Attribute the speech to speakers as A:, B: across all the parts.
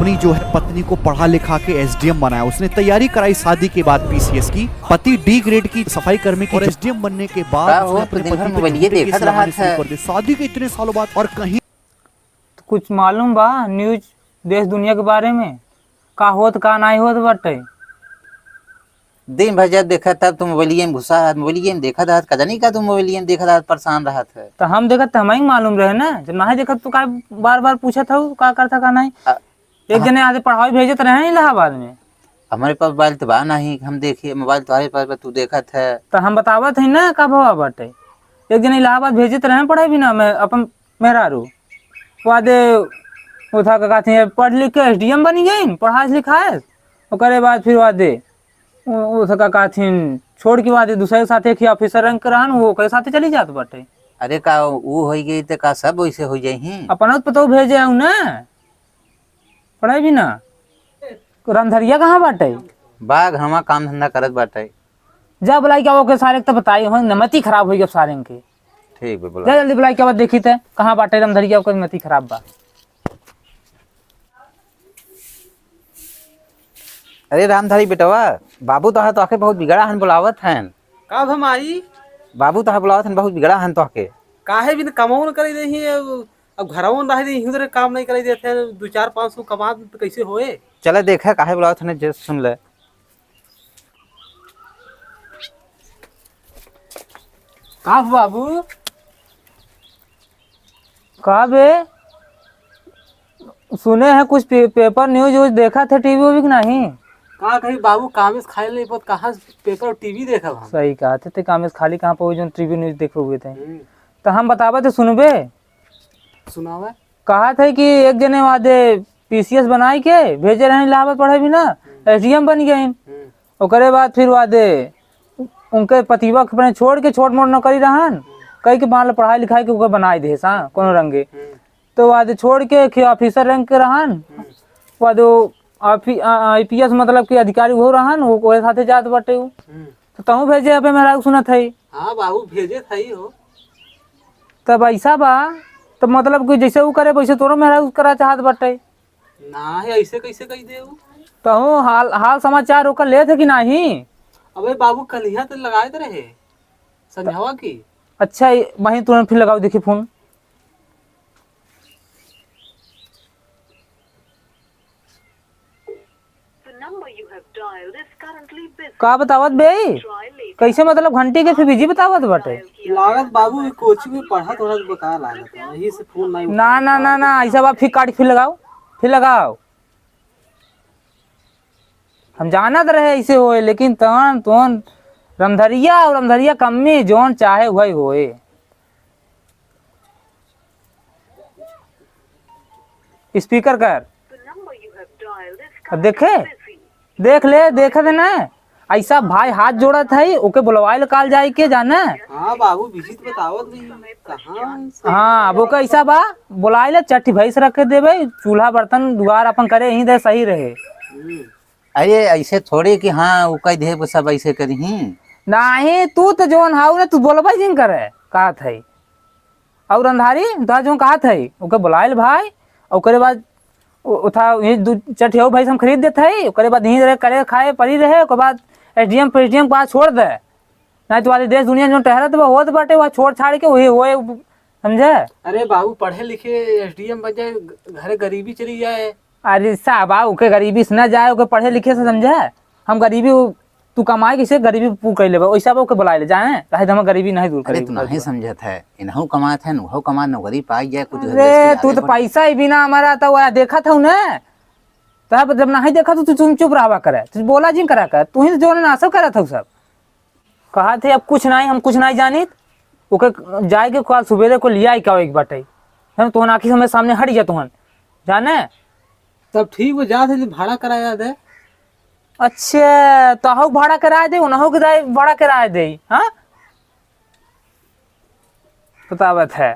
A: अपनी जो है पत्नी को पढ़ा लिखा के एसडीएम बनाया। उसने तैयारी कराई शादी के बाद पीसीएस की। पति डी ग्रेड की सफाई कर्मी की और एसडीएम बनने के बाद उसने अपने पति पे केस लगाने शुरू कर दिए शादी के इतने सालों बाद। और कहीं
B: तो कुछ मालूम बा न्यूज देश दुनिया के बारे में का होत का नहीं होत बाटे।
C: दिन भर जब देखा तब तुम मोबाइलिये में घुसा है, मोबाइलिये में देखा था, कदा नहीं का तुम मोबाइलिये में देखा था, परेशान रहा था।
B: तो हम देखत तो हमें मालूम रहे ना, जब नहीं देखत तो का बार बार पूछत हो का करता का नहीं। एक जने आधे पढ़ाई भेजत रहे इलाहाबाद में।
C: हमारे पास मोबाइल तो बा नहीं, हम देखिए मोबाइल तुम्हारे पास तू देखा था
B: तो हम बतावत है ना का भवा बाटे। एक जने इलाहाबाद भेजत रहे पढ़ाई भी ना मैं अपन मेहरारू वादे उठा का कहते पढ़ लिख के एसडीएम बनी गई पढ़ाई लिखाए। ओकरे बाद फिर वादे उसका कहथिन छोड़ के बाद दूसरे के साथ एक ही ऑफिसर रंग रहन वो ओकरे साथे चली जात बाटे।
C: अरे का वो हो गई तो का सब वैसे हो जाही।
B: अपन पतो भेजे हूँ ना पढ़ाई भी ना। रंधरिया कहाँ बाटे?
C: बाघ हमा काम धंधा करत बाटे।
B: जा बुलाई क्या वो के सारे तो बताई हो नमती खराब हो गई सारे के।
C: ठीक है बोला।
B: जा जल्दी बुलाई क्या बात देखी थे कहाँ बाटे रंधरिया को नमती खराब बा।
C: अरे रामधारी बेटवा बाबू तो आके बहुत बिगड़ा हन बुलावत हन।
D: का हम आई
C: बाबू तो बुलावत हन बहुत बिगड़ा हन तो के
D: काहे भी कमाऊ न करे दही। अब घरवो न रह दही उधर काम नहीं करे देते 2-4-500 कमा तो कैसे होए।
C: चले देखा काहे बुलावत हन जे सुन ले।
D: का बाबू
B: कहा बे सुने हैं कुछ पेपर न्यूज व्यूज देखा था टीवी भी नहीं।
D: का कहीं बाबू कामेश खाए नहीं पत कहाँ पेपर और टीवी देखा हम।
B: सही कहा थे कामेश खाली कहाँ पे जो टीवी न्यूज देखे हुए थे। तो हम बतावा थे सुनबे
D: सुनावा।
B: कहा था कि एक जने वादे पीसीएस बनाई के भेजे रहे इलाहाबाद पढ़े भी ना एसडीएम बन गए। ओकरे बाद फिर वादे उनके पतिवा अपने छोड़ के छोट मोट नौकरी रहन कहीं के मान लो पढ़ाई लिखाई के बनाए दे कोनो रंगे। तो वादे छोड़ के ऑफिसर रैंक के रहन वादे आईपीएस मतलब कि अधिकारी हो रहन वो साथे जात बाटे। तो तहु भेजे अबे मेरा सुनत है।
D: हाँ बाबू भेजे थई हो।
B: तब ऐसा बा तो मतलब कि जैसे वो करे वैसे तोरो मेरा करा चाहत बाटे।
D: ना है ऐसे कैसे कही दे।
B: तहु हाल समाचार ओकर ले थे कि नहीं।
D: अबे बाबू कलिया तो लगाए तो रहे समझावा की।
B: अच्छा वहीं तुरंत फिर लगाओ देखी फोन। का बतावत बे कैसे मतलब घंटी के फिर बिजी बतावत बाटे।
D: लागत बाबू कोचिंग में पढ़ा थोड़ा बेकार लागत है यही से फोन नहीं।
B: ना ना ना ना ऐसा बात फिर काट फिर लगाओ। हम जानत रहे ऐसे होए लेकिन तोन रमधरिया कम्मी जोन चाहे वही होए। स्पीकर कर देख दे ना ऐसा भाई हाथ जोड़त है ओके बुलवाए काल जाए के जाना।
D: हाँ बाबू बिजी तो बतावत नहीं कहाँ।
B: हाँ वो का ऐसा बा बुलाए ले चट्टी भैंस रख के देवे चूल्हा बर्तन दुआर अपन करे यहीं दे सही रहे।
C: अरे ऐसे थोड़े कि हाँ वो कह दे सब ऐसे करी
B: नहीं तू तो जोन हाउ ना तू बोलबा जिन करे कहा थे और अंधारी तो जो कहा थे ओके बुलाए भाई ओकरे बाद उठा चट हो भाई हम खरीद देते है। ओकरे बाद यहीं रहे करे खाए पड़ी रहे ओकर बाद एसडीएम के पास छोड़ दे नहीं तो वाले देश दुनिया जो टहरत बा होत बाटे वह छोड़ छाड़ के वही होए समझे।
D: अरे बाबू पढ़े लिखे एसडीएम बन जाए घरे गरीबी चली जाए।
B: अरे साहब ओके गरीबी से न जाए ओके पढ़े लिखे से समझे। हम गरीबी तू कमाए किसे गरीबी पूर कर ले वैसा ओके बुला ले जाए चाहे हम गरीबी नहीं दूर करे।
C: तू नहीं समझत है इनहु कमात है नुहु कमा नौकरी पाई जाए कुछ।
B: अरे तू तो पैसा ही बिना हमारा तो वह देखा था ना तब जब नहीं देखा तो तू तुम चुप रहा करे तू बोला जिन करा कर तू ही जो ना सब करा था सब कहा थे अब कुछ नहीं हम कुछ नहीं जानी ओके जाए के कल सुबेरे को लिया क्या एक बाटे हम तो आखिर हमें सामने हट गया तुहन जाने।
D: तब ठीक वो जा थे भाड़ा कराया दे।
B: अच्छा तो हऊ भाड़ा कराए दे उनहु के भाड़ा कराए दे। हाँ बतावत है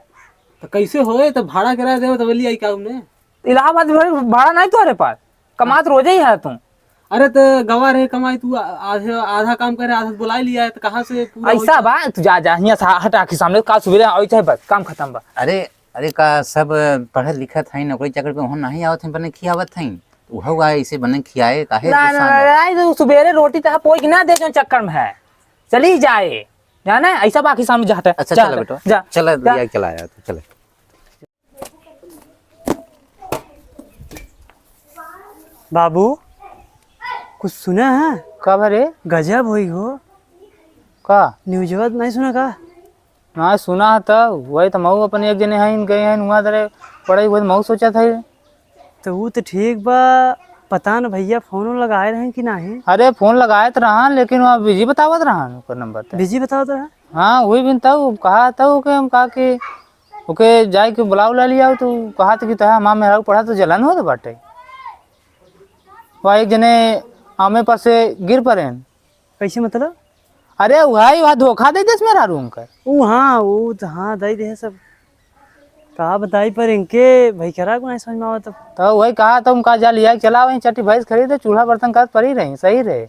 D: तो कैसे होए तो भाड़ा कराया दे तो बोली आई क्या उन्हें।
B: इलाहाबाद भाड़ा नहीं तुम्हारे पास कमात रोजे ही है तुम।
D: अरे तो गवा रहे कमाई तू आधा काम करे आधा बुला लिया है तो कहाँ से पूरा
B: ऐसा बा तू जा यहाँ से हटा के सामने का सुबह आई चाहे बस काम खत्म बा।
C: अरे का सब पढ़े लिखत है नौकरी चाकरी पे वहाँ नहीं आवत है पर नहीं आवत है हुआ ऐसे बने खियाए काहे
B: ना
C: गुस्सा में?
B: ना तो सुबेरे रोटी तक पोई ना दे जो चक्कर में है चली जाए जाना है, ऐसा बाकी सामने जाता है।
C: अच्छा
B: जा,
C: चलो बेटा
B: जा
C: चला
B: जा।
C: लिया चलाया तो चले।
E: बाबू कुछ सुना है?
B: कब रे
E: गजब हुई हो।
B: का
E: न्यूज़ नहीं सुना का?
B: ना सुना था वही तो मऊ अपन एक जने हैं गए हैं वहाँ दरे पढ़ाई हुई मऊ सोचा था।
E: तो वो तो ठीक बा, पता न भैया फोन लगाए रहे कि नहीं?
B: अरे फोन लगाए तो रहा लेकिन वहाँ बिजी बतावत रहा ऊपर नंबर पे।
E: बिजी बताओ तो है?
B: हाँ वही भी तब कहा था कि हम कहा कि ओके जाए के बुलाव ला लिया तो कहा था कि तहा माँ मेरा पढ़ा तो जलन हो तो बाटे वहाँ एक जने आमे पर से गिर पड़े।
E: कैसे मतलब?
B: अरे वही धोखा दे देस मेरा रूम कर।
E: वो तो हाँ दई दे सब कहा बताई, पर इनके भाई करा को नहीं समझ में आवा। तब
B: तो वही कहा तुम कहा जा लिया चला वहीं चट्टी भैंस खरीदे चूल्हा बर्तन का पड़ी रही सही रहे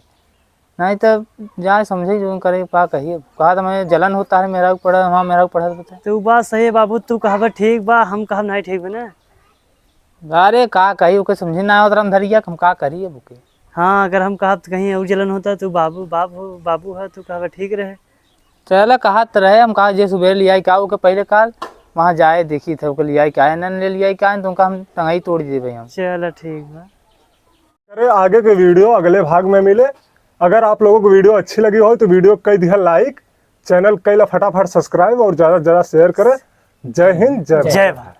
B: नहीं तो जाए समझे जो करे पा कहिए कहा था मैं जलन होता है मेरा पढ़ा हाँ मेरा पढ़ा बता।
E: तो वो बात सही है बाबू, तू कहा ठीक बा, हम कहा नहीं ठीक बा ना।
B: अरे का कही ओके समझे ना उधर हम धरिया हम का करिए बुके।
E: हाँ अगर हम कहा तो कहीं और जलन होता तो बाबू बाबू है, तू कहा ठीक रहे।
B: चल कहा तो रहे हम कहा जे सुबह लिया क्या ओके पहले काल वहाँ जाए देखी थे ओके लिया क्या न ले लिया क्या तो हम टंगाई तोड़ दे भाई हम।
E: चल ठीक बा।
F: अरे आगे के वीडियो अगले भाग में मिले। अगर आप लोगों को वीडियो अच्छी लगी हो तो वीडियो को कई दिया लाइक, चैनल कई फटाफट सब्सक्राइब और ज़्यादा से ज़्यादा शेयर करें। जय हिंद जय भारत।
E: जय भारत।